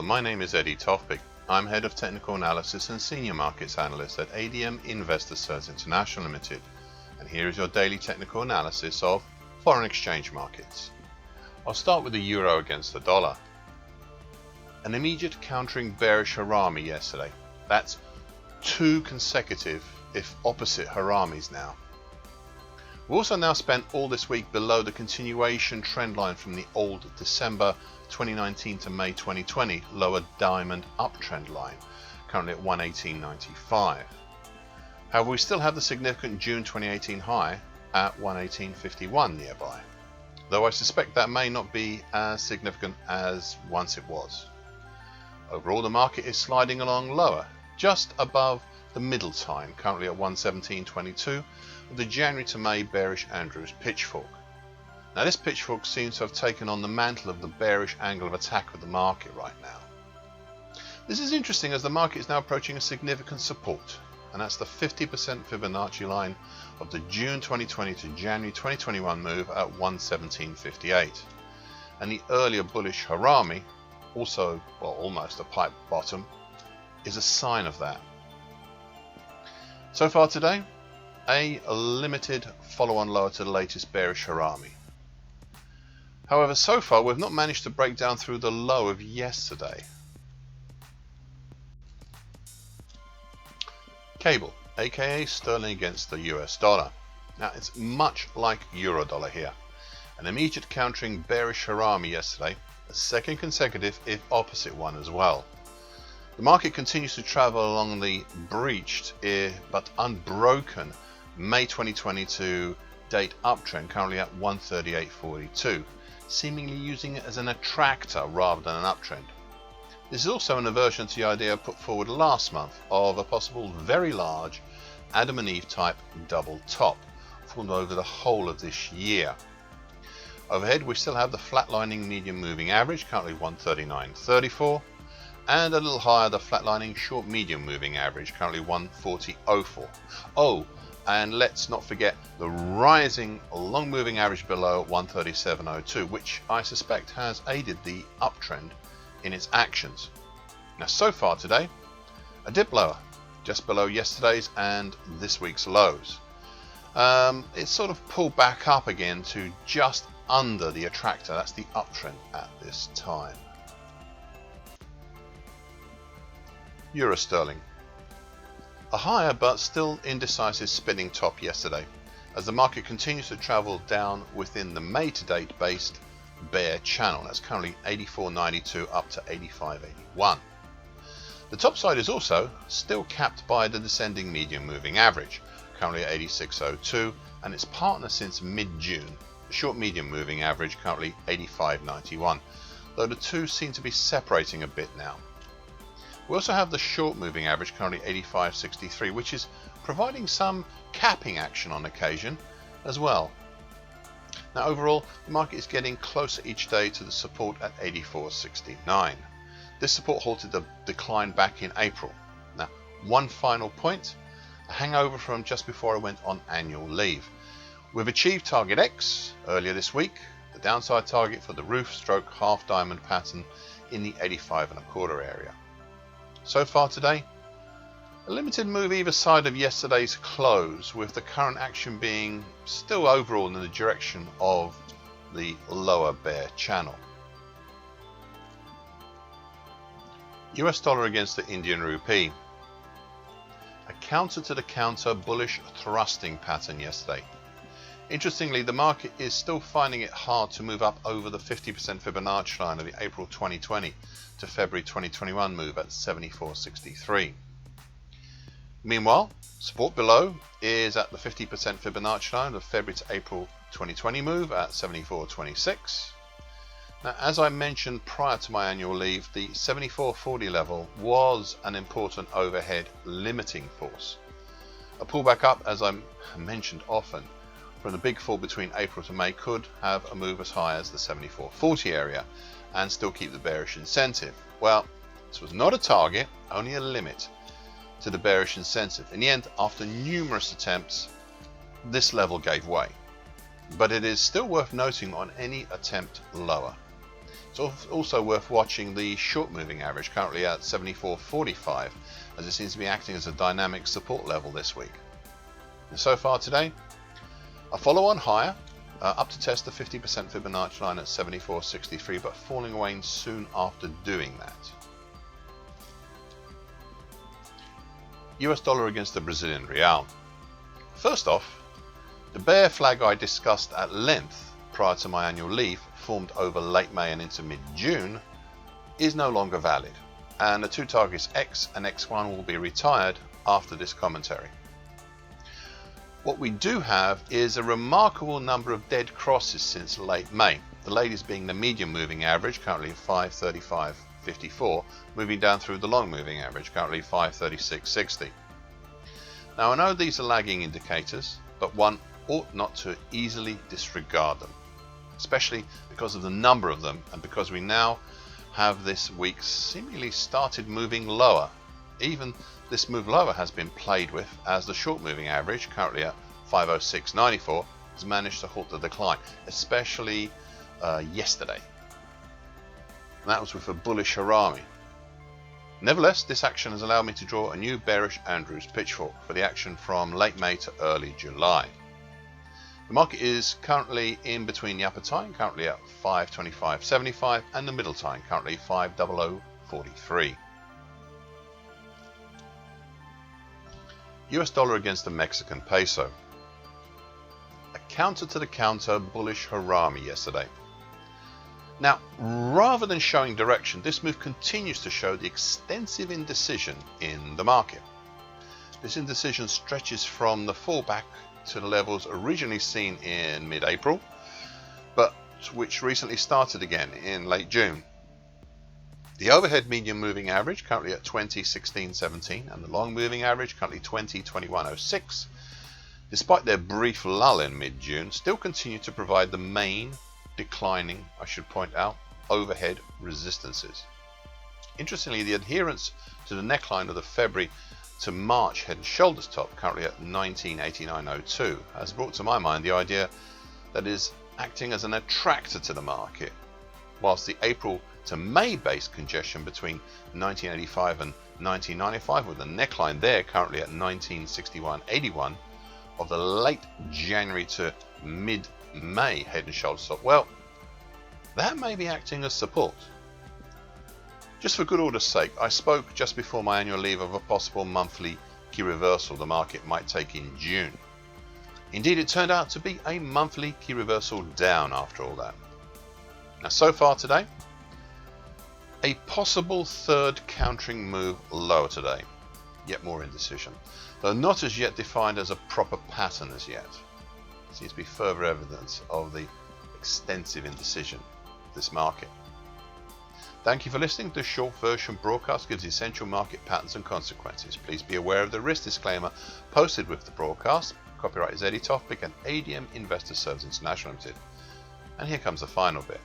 Hello, my name is Eddie Tofpik. I'm Head of Technical Analysis and Senior Markets Analyst at ADM Investor Search International Limited, and here is your daily technical analysis of foreign exchange markets. I'll start with the euro against the dollar. An immediate countering bearish harami yesterday. That's two consecutive, if opposite, haramis now. We also now spent all this week below the continuation trend line from the old December 2019 to May 2020 lower diamond uptrend line, currently at 118.95. However, we still have the significant June 2018 high at 118.51 nearby, though I suspect that may not be as significant as once it was. Overall, the market is sliding along lower, just above the middle time, currently at 117.22, with the January to May bearish Andrews pitchfork. Now, this pitchfork seems to have taken on the mantle of the bearish angle of attack of the market right now. This is interesting as the market is now approaching a significant support, and that's the 50% Fibonacci line of the June 2020 to January 2021 move at 117.58. And the earlier bullish harami, also almost a pipe bottom, is a sign of that. So far today, a limited follow-on lower to the latest bearish harami. However, so far we've not managed to break down through the low of yesterday. Cable, aka sterling against the US dollar. Now, it's much like euro dollar here. An immediate countering bearish harami yesterday, a second consecutive if opposite one as well. The market continues to travel along the breached but unbroken May 2022 date uptrend, currently at 138.42, seemingly using it as an attractor rather than an uptrend. This is also an aversion to the idea put forward last month of a possible very large Adam and Eve type double top formed over the whole of this year. Overhead, we still have the flatlining medium moving average, currently 139.34, and a little higher the flatlining short medium moving average, currently 140.04. Oh, and let's not forget the rising long moving average below 137.02, which I suspect has aided the uptrend in its actions. Now, so far today, a dip lower, just below yesterday's and this week's lows. It's sort of pulled back up again to just under the attractor. That's the uptrend at this time. Euro sterling. A higher but still indecisive spinning top yesterday, as the market continues to travel down within the May to date based bear channel. That's currently 84.92 up to 85.81. The top side is also still capped by the descending medium moving average, currently at 86.02, and its partner since mid-June, the short medium moving average, currently 85.91, though the two seem to be separating a bit now. We also have the short moving average, currently 85.63, which is providing some capping action on occasion as well. Now, overall, the market is getting closer each day to the support at 84.69. This support halted the decline back in April. Now, one final point, a hangover from just before I went on annual leave. We've achieved target X earlier this week, the downside target for the roof stroke half diamond pattern in the 85.25 area. So far today, a limited move either side of yesterday's close, with the current action being still overall in the direction of the lower bear channel. US dollar against the Indian rupee. A counter to the counter bullish thrusting pattern yesterday. Interestingly, the market is still finding it hard to move up over the 50% Fibonacci line of the April 2020 to February 2021 move at 74.63. Meanwhile, support below is at the 50% Fibonacci line of February to April 2020 move at 74.26. Now, as I mentioned prior to my annual leave, the 74.40 level was an important overhead limiting force. A pullback up, as I mentioned often, from the big fall between April to May could have a move as high as the 74.40 area and still keep the bearish incentive. Well, this was not a target, only a limit to the bearish incentive. In the end, after numerous attempts, this level gave way, but it is still worth noting on any attempt lower. It's also worth watching the short moving average, currently at 74.45, as it seems to be acting as a dynamic support level this week. And so far today, a follow on higher, up to test the 50% Fibonacci line at 74.63, but falling away soon after doing that. US dollar against the Brazilian real. First off, the bear flag I discussed at length prior to my annual leave, formed over late May and into mid-June, is no longer valid, and the two targets X and X1 will be retired after this commentary. What we do have is a remarkable number of dead crosses since late May, the latest being the medium moving average, currently 535.54, moving down through the long moving average, currently 536.60. Now I know these are lagging indicators, but one ought not to easily disregard them, especially because of the number of them and because we now have this week seemingly started moving lower. Even this move lower has been played with, as the short moving average, currently at 506.94, has managed to halt the decline, especially yesterday. And that was with a bullish harami. Nevertheless, this action has allowed me to draw a new bearish Andrews pitchfork for the action from late May to early July. The market is currently in between the upper time, currently at 525.75, and the middle time, currently 500.43. US dollar against the Mexican peso. A counter to the counter bullish harami yesterday. Now, rather than showing direction, this move continues to show the extensive indecision in the market. This indecision stretches from the fallback to the levels originally seen in mid-April, but which recently started again in late June. The overhead medium moving average, currently at 20.16.17, and the long moving average, currently 20.21.06, despite their brief lull in mid-June, still continue to provide the main declining, I should point out, overhead resistances. Interestingly, the adherence to the neckline of the February to March head and shoulders top, currently at 19.89.02, has brought to my mind the idea that it is acting as an attractor to the market, whilst the April to May based congestion between 1985 and 1995, with the neckline there currently at 1961.81, of the late January to mid-May head and shoulders top, well, that may be acting as support. Just for good order's sake, I spoke just before my annual leave of a possible monthly key reversal the market might take in June. Indeed, it turned out to be a monthly key reversal down after all that. Now, so far today, a possible third countering move lower today, yet more indecision, though not as yet defined as a proper pattern as yet. There seems to be further evidence of the extensive indecision of this market. Thank you for listening. This short version broadcast gives essential market patterns and consequences. Please be aware of the risk disclaimer posted with the broadcast. Copyright is Tofpik and ADM Investor Services International Limited. And here comes the final bit.